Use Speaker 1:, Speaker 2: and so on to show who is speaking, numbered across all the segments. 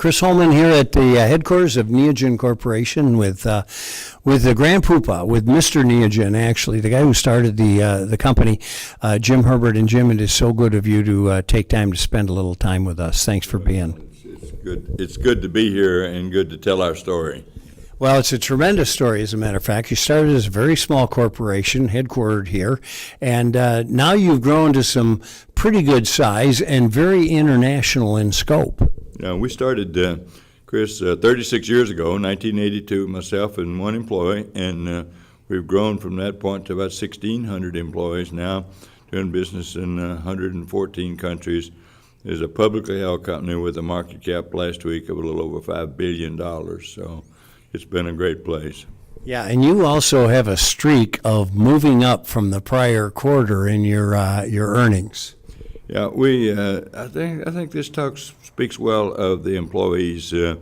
Speaker 1: Chris Holman here at the headquarters of Neogen Corporation with the Grand Poobah, with Mr. Neogen, actually, the guy who started the company, Jim Herbert. And Jim, it is so good of you to take time to spend a little time with us. Thanks for being.
Speaker 2: It's good. It's good to be here and good to tell our story.
Speaker 1: Well, it's a tremendous story, as a matter of fact. You started as a very small corporation, headquartered here, and now you've grown to some pretty good size and very international in scope.
Speaker 2: We started, Chris, 36 years ago, 1982, myself and one employee, and we've grown from that point to about 1,600 employees now, doing business in 114 countries. There's a publicly held company with a market cap last week of a little over $5 billion, so it's been a great place.
Speaker 1: Yeah, and you also have a streak of moving up from the prior quarter in your earnings.
Speaker 2: Yeah, I think this talk speaks well of the employees. I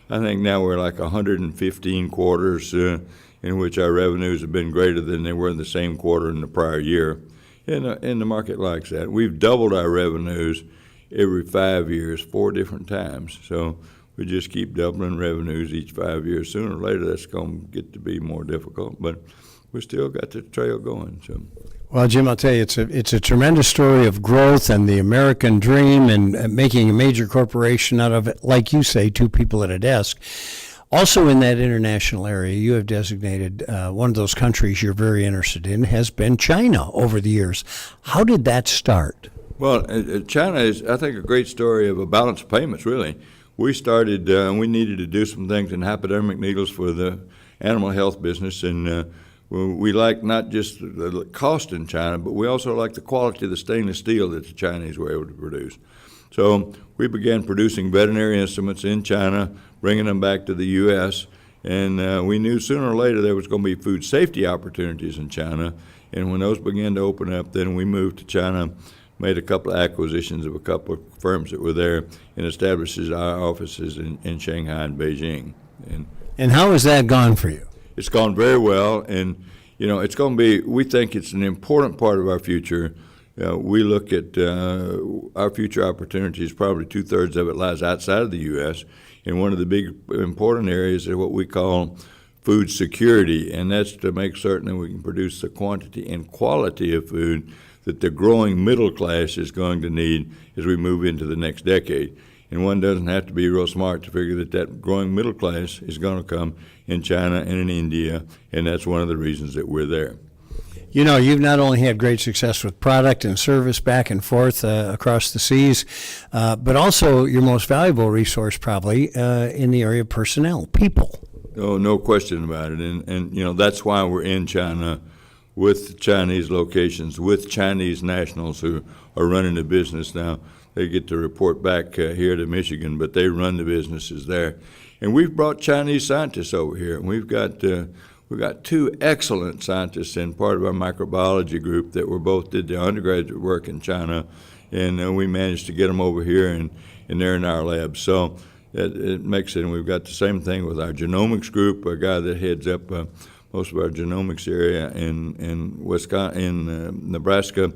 Speaker 2: think now we're like 115 quarters in which our revenues have been greater than they were in the same quarter in the prior year. And the market likes that. We've doubled our revenues every 5 years, 4 different times. So we just keep doubling revenues each 5 years. Sooner or later, that's going to get to be more difficult, but we still got the trail going. So.
Speaker 1: Well, Jim, I'll tell you, it's a tremendous story of growth and the American dream and making a major corporation out of it. Like you say, 2 people at a desk. Also in that international area, you have designated one of those countries you're very interested in has been China over the years. How did that start?
Speaker 2: Well, China is, I think, a great story of a balance of payments, really. We started, we needed to do some things in hypodermic needles for the animal health business, and we like not just the cost in China, but we also like the quality of the stainless steel that the Chinese were able to produce. So we began producing veterinary instruments in China, bringing them back to the U.S., and we knew sooner or later there was going to be food safety opportunities in China, and when those began to open up, then we moved to China, made a couple of acquisitions of a couple of firms that were there, and established our offices in Shanghai and Beijing.
Speaker 1: And how has that gone for you?
Speaker 2: It's gone very well, and it's going to be. We think it's an important part of our future. We look at our future opportunities. Probably 2/3 of it lies outside of the U.S., and one of the big important areas is what we call food security, and that's to make certain that we can produce the quantity and quality of food that the growing middle class is going to need as we move into the next decade. And one doesn't have to be real smart to figure that growing middle class is going to come in China and in India, and that's one of the reasons that we're there.
Speaker 1: You've not only had great success with product and service back and forth across the seas, but also your most valuable resource probably in the area of personnel, people.
Speaker 2: Oh, no question about it. And that's why we're in China with Chinese locations, with Chinese nationals who are running the business now. They get to report back here to Michigan, but they run the businesses there. And we've brought Chinese scientists over here, and we've got 2 excellent scientists in part of our microbiology group that both did their undergraduate work in China, and we managed to get them over here, and they're in our lab. So it makes it, and we've got the same thing with our genomics group, a guy that heads up most of our genomics area in Wisconsin, in Nebraska,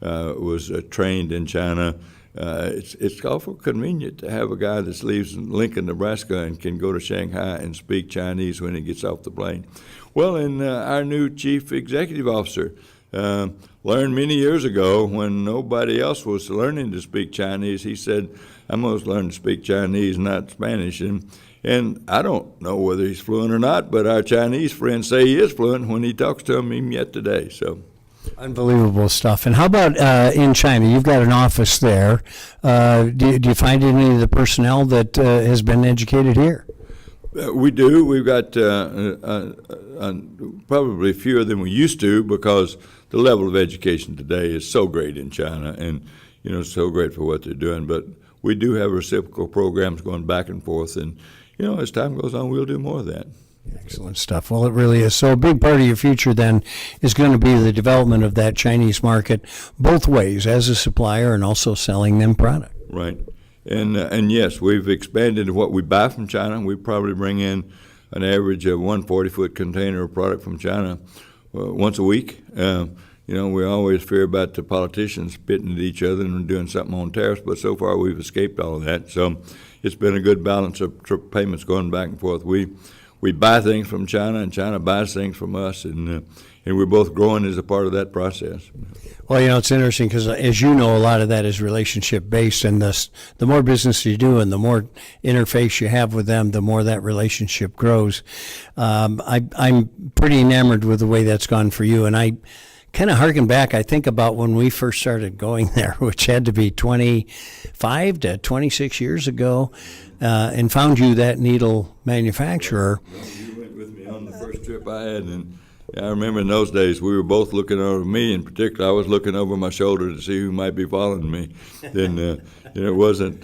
Speaker 2: was trained in China. It's awful convenient to have a guy that lives in Lincoln, Nebraska, and can go to Shanghai and speak Chinese when he gets off the plane. Well, and our new chief executive officer learned many years ago when nobody else was learning to speak Chinese. He said, "I'm going to learn to speak Chinese, not Spanish." And I don't know whether he's fluent or not, but our Chinese friends say he is fluent when he talks to them even yet today. So.
Speaker 1: Unbelievable stuff. And how about in China? You've got an office there. Do you find any of the personnel that has been educated here?
Speaker 2: We do. We've got probably fewer than we used to because the level of education today is so great in China and, so great for what they're doing. But we do have reciprocal programs going back and forth. And, as time goes on, we'll do more of that.
Speaker 1: Excellent stuff. Well, it really is. So a big part of your future then is going to be the development of that Chinese market both ways, as a supplier and also selling them product.
Speaker 2: Right. And yes, we've expanded what we buy from China. We probably bring in an average of 1 40-foot container of product from China once a week. We always fear about the politicians spitting at each other and doing something on tariffs, but so far we've escaped all of that. So, it's been a good balance of payments going back and forth. We buy things from China, and China buys things from us, and we're both growing as a part of that process.
Speaker 1: Well, it's interesting because, as you know, a lot of that is relationship-based, and the more business you do and the more interface you have with them, the more that relationship grows. I'm pretty enamored with the way that's gone for you, and I kind of harken back. I think about when we first started going there, which had to be 25 to 26 years ago, and found you that needle manufacturer.
Speaker 2: You went with me on the first trip I had, and I remember in those days we were both looking over me. In particular, I was looking over my shoulder to see who might be following me. Then it wasn't.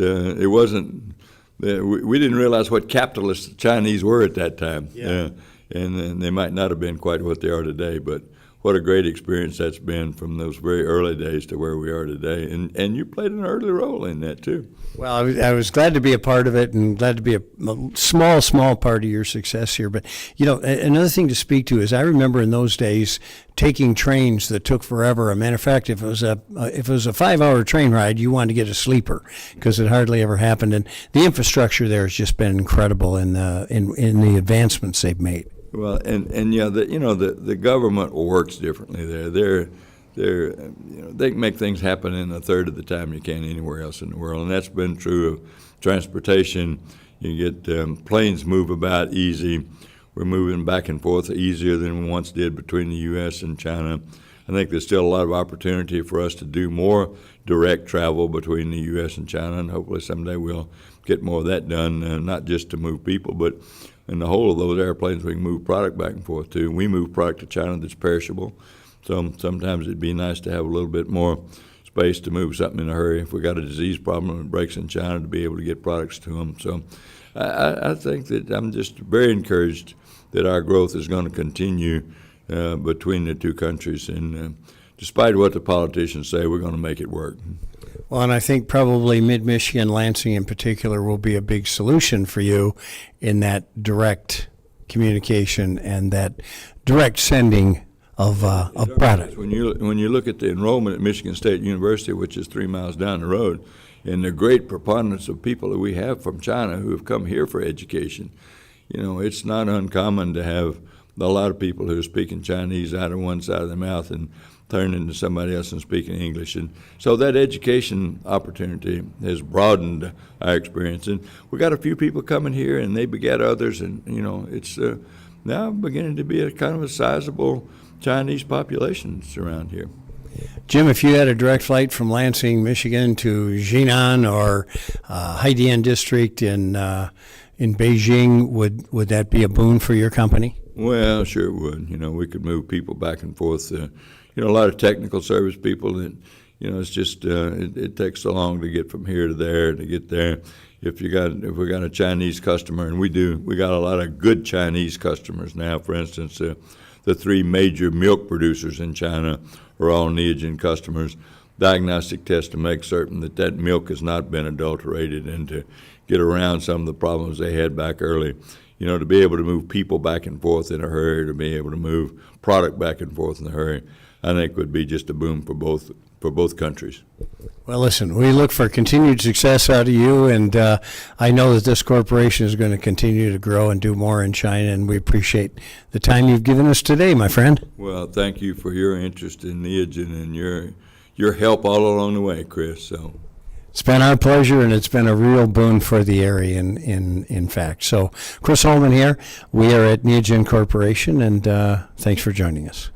Speaker 2: We didn't realize what capitalists the Chinese were at that time, and they might not have been quite what they are today. But what a great experience that's been from those very early days to where we are today. And you played an early role in that too.
Speaker 1: Well, I was glad to be a part of it and glad to be a small part of your success here. But, another thing to speak to is I remember in those days taking trains that took forever. As a matter of fact, if it was a 5-hour train ride, you wanted to get a sleeper because it hardly ever happened. And the infrastructure there has just been incredible in the advancements they've made.
Speaker 2: Well, the government works differently there. They can make things happen in a third of the time you can anywhere else in the world, and that's been true of transportation. You get planes move about easy. We're moving back and forth easier than we once did between the U.S. and China. I think there's still a lot of opportunity for us to do more direct travel between the U.S. and China, and hopefully someday we'll get more of that done, not just to move people, but in the whole of those airplanes we can move product back and forth too. We move product to China that's perishable. So sometimes it'd be nice to have a little bit more space to move something in a hurry. If we got a disease problem that breaks in China, to be able to get products to them. So I think that I'm just very encouraged that our growth is going to continue between the two countries. And despite what the politicians say, we're going to make it work.
Speaker 1: Well, and I think probably mid-Michigan, Lansing in particular, will be a big solution for you in that direct communication and that direct sending of product.
Speaker 2: When you look at the enrollment at Michigan State University, which is 3 miles down the road, and the great preponderance of people that we have from China who have come here for education, it's not uncommon to have a lot of people who are speaking Chinese out of one side of their mouth and turn into somebody else and speaking English. And so that education opportunity has broadened our experience. And we got a few people coming here, and they beget others, and it's now beginning to be a kind of a sizable Chinese population around here.
Speaker 1: Jim, if you had a direct flight from Lansing, Michigan to Jinan or Haidian District in Beijing, would that be a boon for your company?
Speaker 2: Well, sure it would. We could move people back and forth. A lot of technical service people that, it's just it takes so long to get from here to there to get there. If we got a Chinese customer, and we got a lot of good Chinese customers now. For instance, the 3 major milk producers in China are all Neogen customers. Diagnostic tests to make certain that milk has not been adulterated, and to get around some of the problems they had back early. To be able to move people back and forth in a hurry, to be able to move product back and forth in a hurry, I think would be just a boom for both countries.
Speaker 1: Well, listen, we look for continued success out of you, and I know that this corporation is going to continue to grow and do more in China, and we appreciate the time you've given us today, my friend.
Speaker 2: Well, thank you for your interest in Neogen and your help all along the way, Chris. So
Speaker 1: it's been our pleasure, and it's been a real boon for the area, in fact. So, Chris Holman here. We are at Neogen Corporation, and thanks for joining us.